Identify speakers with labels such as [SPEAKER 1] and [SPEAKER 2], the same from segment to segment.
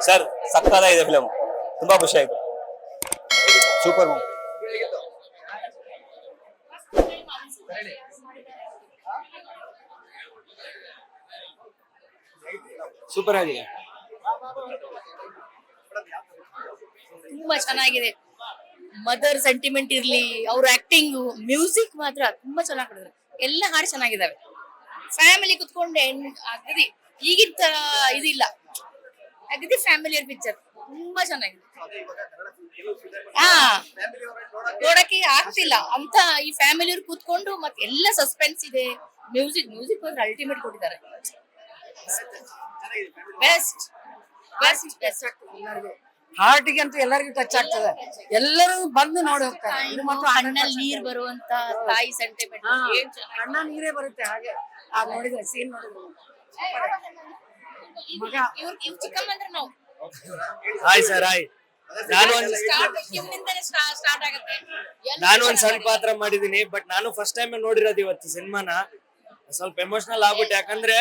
[SPEAKER 1] Sir ಸಕ್ಕತ್ತಾಗಿದೆ film, ತುಂಬಾ ಖುಷಿ ಆಯ್ತು.
[SPEAKER 2] Super movie. ಸೂಪರ್ ಆಗಿದೆ.
[SPEAKER 3] ತುಂಬಾ ಚೆನ್ನಾಗಿದೆ. ಮದರ್ ಸೆಂಟಿಮೆಂಟ್ ಇರ್ಲಿ, ಅವ್ರ ಆಕ್ಟಿಂಗ್, ಮ್ಯೂಸಿಕ್ ಮಾತ್ರ ತುಂಬಾ ಚೆನ್ನಾಗಿ ಕೊಡಿದ್ರು. ಎಲ್ಲ ಹಾಡು ಚೆನ್ನಾಗಿದಾವೆ. ಫ್ಯಾಮಿಲಿ ಕುತ್ಕೊಂಡು ಅಗದಿ ಈಗಿನ ತರ ಇದಿಲ್ಲ, ಅಗದಿ ಫ್ಯಾಮಿಲಿಯರ್ ಪಿಕ್ಚರ್ ತುಂಬಾ ಚೆನ್ನಾಗಿದೆ. ಹಾ, ನೋಡಕ್ಕೆ ಆಗ್ತಿಲ್ಲ ಅಂತ ಈ ಫ್ಯಾಮಿಲಿಯವ್ರು ಕೂತ್ಕೊಂಡು ಮತ್ತೆ ಎಲ್ಲ ಸಸ್ಪೆನ್ಸ್ ಇದೆ. ಮ್ಯೂಸಿಕ್ ಮಾತ್ರ ಅಲ್ಟಿಮೇಟ್ ಕೊಟ್ಟಿದ್ದಾರೆ. ಬೆಸ್ಟ್ ಬೆಸ್ಟ್ ಬೆಸ್ಟ್
[SPEAKER 4] ಹಾರ್ಟಿಗೆ ಅಂತೂ ಎಲ್ಲರಿಗೂ ಟಚ್ ಆಗ್ತದೆ. ಎಲ್ಲರೂ ಬಂದು ನೋಡಿ ಹೋಗ್ತಾರೆ. ಇದು ಮಾತ್ರ
[SPEAKER 3] ಕಣ್ಣಲ್ಲಿ ನೀರ್ ಬರುವಂತ ತಾಯಿ ಸೆಂಟಿಮೆಂಟ್
[SPEAKER 4] ಕಣ್ಣ ನೀರೇ ಬರುತ್ತೆ ಹಾಗೆ. ನೋಡಿದ್ರೆ ಸೀನ್ ನೋಡಿದ್ರೆ ಮಗ
[SPEAKER 3] ಇವ್ರ ಚಿಕ್ಕಮ್ಮಂದ್ರೆ ನಾವು
[SPEAKER 5] ಹಾಯ್ ಸರ್, ಹಾಯ್. ನಾನು ಒಂದ್ ಸಣ್ಣ ಪಾತ್ರ ಮಾಡಿದೀನಿ, ಬಟ್ ನಾನು ಫಸ್ಟ್ ಟೈಮ್ ನೋಡಿರೋದು ಇವತ್ತು ಸಿನಿಮಾನ. ಸ್ವಲ್ಪ ಎಮೋಷನಲ್ ಆಗ್ಬಿಟ್ಟು, ಯಾಕಂದ್ರೆ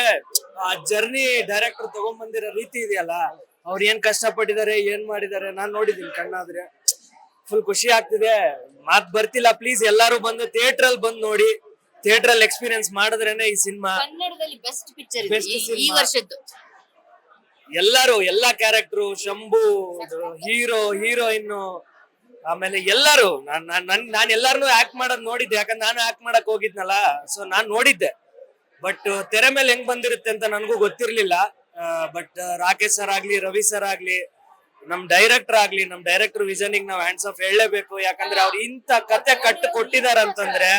[SPEAKER 5] ಆ ಜರ್ನಿ ಡೈರೆಕ್ಟರ್ ತಗೊಂಡ್ಬಂದಿರೋ ರೀತಿ ಇದೆಯಲ್ಲ, ಅವ್ರು ಏನ್ ಕಷ್ಟ ಪಟ್ಟಿದ್ದಾರೆ, ಏನ್ ಮಾಡಿದ್ದಾರೆ ನಾನ್ ನೋಡಿದೀನಿ ಕಣ್ಣಾದ್ರೆ. ಫುಲ್ ಖುಷಿ ಆಗ್ತಿದೆ, ಮಾತ್ ಬರ್ತಿಲ್ಲ. ಪ್ಲೀಸ್ ಎಲ್ಲಾರು ಬಂದು ಥಿಯೇಟರ್ ಅಲ್ಲಿ ಬಂದು ನೋಡಿ. ಥಿಯೇಟರ್ ಅಲ್ಲಿ ಎಕ್ಸ್ಪೀರಿಯನ್ಸ್ ಮಾಡಿದ್ರೇನೆ ಈ ಸಿನಿಮಾ
[SPEAKER 3] ಕನ್ನಡದಲ್ಲಿ ಬೆಸ್ಟ್ ಪಿಕ್ಚರ್ ಈ
[SPEAKER 5] ಸಿನಿಮಾ.
[SPEAKER 3] ವರ್ಷದ್ದು.
[SPEAKER 5] ಎಲ್ಲಾ ಕ್ಯಾರೆಕ್ಟರ್, ಶಂಭು, ಹೀರೋ, ಹೀರೋಯಿನ್, ಆಮೇಲೆ ಎಲ್ಲಾರು ನಾನ್ ಎಲ್ಲಾರನು ಆಕ್ಟ್ ಮಾಡೋದ್ ನೋಡಿದ್ದೆ. ಯಾಕಂದ್ರೆ ನಾನು ಆಕ್ಟ್ ಮಾಡಕ್ ಹೋಗಿದ್ನಲ್ಲ, ಸೊ ನಾನ್ ನೋಡಿದ್ದೆ. ಬಟ್ ತೆರೆ ಮೇಲೆ ಹೆಂಗ್ ಬಂದಿರುತ್ತೆ ಅಂತ ನನ್ಗೂ ಗೊತ್ತಿರ್ಲಿಲ್ಲ. ಬಟ್ ರಾಕೇಶ್ ಸರ್ ಆಗ್ಲಿ, ರವಿ ಸರ್ ಆಗ್ಲಿ, ನಮ್ ಡೈರೆಕ್ಟರ್ ವಿಷನಿಗೆ ನಾವ್ ಹ್ಯಾಂಡ್ಸ್ ಆಫ್ ಹೇಳಲೇಬೇಕು. ಯಾಕಂದ್ರೆ ಅವ್ರು ಇಂತ ಕತೆ ಕಟ್ಟು ಕೊಟ್ಟಿದಾರ ಅಂತಂದ್ರೆ,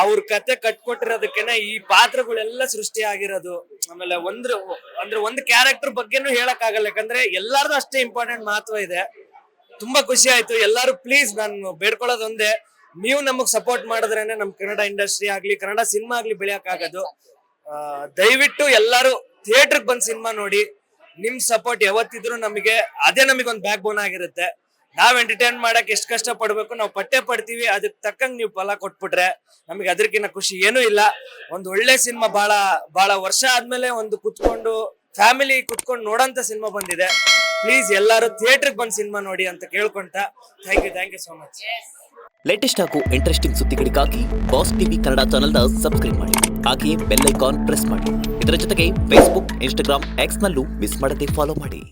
[SPEAKER 5] ಅವ್ರ ಕತೆ ಕಟ್ಕೊಟ್ಟಿರೋದಕ್ಕೆನೆ ಈ ಪಾತ್ರಗಳೆಲ್ಲ ಸೃಷ್ಟಿ ಆಗಿರೋದು. ಆಮೇಲೆ ಒಂದು ಕ್ಯಾರೆಕ್ಟರ್ ಬಗ್ಗೆನೂ ಹೇಳಕ್ ಆಗಲ್ಲ, ಯಾಕಂದ್ರೆ ಎಲ್ಲಾರ್ದು ಅಷ್ಟೇ ಇಂಪಾರ್ಟೆಂಟ್ ಮಹತ್ವ ಇದೆ. ತುಂಬಾ ಖುಷಿ ಆಯ್ತು. ಎಲ್ಲಾರು ಪ್ಲೀಸ್ ನಾನು ಬೇಡ್ಕೊಳ್ಳೋದು ಒಂದೇ, ನೀವು ನಮಗ್ ಸಪೋರ್ಟ್ ಮಾಡಿದ್ರೇನೆ ನಮ್ ಕನ್ನಡ ಇಂಡಸ್ಟ್ರಿ ಆಗ್ಲಿ, ಕನ್ನಡ ಸಿನಿಮಾ ಆಗ್ಲಿ ಬೆಳೆಯಕ್ ಆಗೋದು. ದಯವಿಟ್ಟು ಎಲ್ಲಾರು ಥಿಯೇಟರ್ ಬಂದ್ ಸಿನಿಮಾ ನೋಡಿ. ನಿಮ್ ಸಪೋರ್ಟ್ ಯಾವತ್ತಿದ್ರು ನಮಗೆ ಒಂದ್ ಬ್ಯಾಕ್ ಬೋನ್ ಆಗಿರುತ್ತೆ. ನಾವ್ ಎಂಟರ್ಟೈನ್ ಮಾಡಕ್ ಎಷ್ಟ್ ಕಷ್ಟ ಪಡ್ಬೇಕು ನಾವು ಪಟ್ಟೆ ಪಡ್ತೀವಿ. ಅದಕ್ ತಕ್ಕಂಗ್ ನೀವು ಫಲ ಕೊಟ್ಬಿಟ್ರೆ ನಮಗೆ ಅದಕ್ಕಿಂತ ಖುಷಿ ಏನೂ ಇಲ್ಲ. ಒಂದ್ ಒಳ್ಳೆ ಸಿನಿಮಾ, ಬಹಳ ವರ್ಷ ಆದ್ಮೇಲೆ ಒಂದು ಫ್ಯಾಮಿಲಿ ಕುತ್ಕೊಂಡು ನೋಡಂತ ಸಿನಿಮಾ ಬಂದಿದೆ. ಪ್ಲೀಸ್ ಎಲ್ಲಾರು ಥಿಯೇಟರ್ ಬಂದ್ ಸಿನಿಮಾ ನೋಡಿ ಅಂತ ಕೇಳ್ಕೊಂತ thank you so much.
[SPEAKER 6] Latest ಹಾಗೂ ಇಂಟ್ರೆಸ್ಟಿಂಗ್ ಸುದ್ದಿಗಳಿಗಾಗಿ ಬಾಸ್ ಟಿವಿ ಕನ್ನಡ ಚಾನೆಲ್ನ ಸಬ್ಸ್ಕ್ರೈಬ್ ಮಾಡಿ. ಹಾಗೆಯೇ ಬೆಲ್ ಐಕಾನ್ ಪ್ರೆಸ್ ಮಾಡಿ. ಇದರ ಜೊತೆಗೆ ಫೇಸ್ಬುಕ್, ಇನ್ಸ್ಟಾಗ್ರಾಮ್, ಎಕ್ಸ್ ನಲ್ಲೂ ಮಿಸ್ ಮಾಡದೆ ಫಾಲೋ ಮಾಡಿ.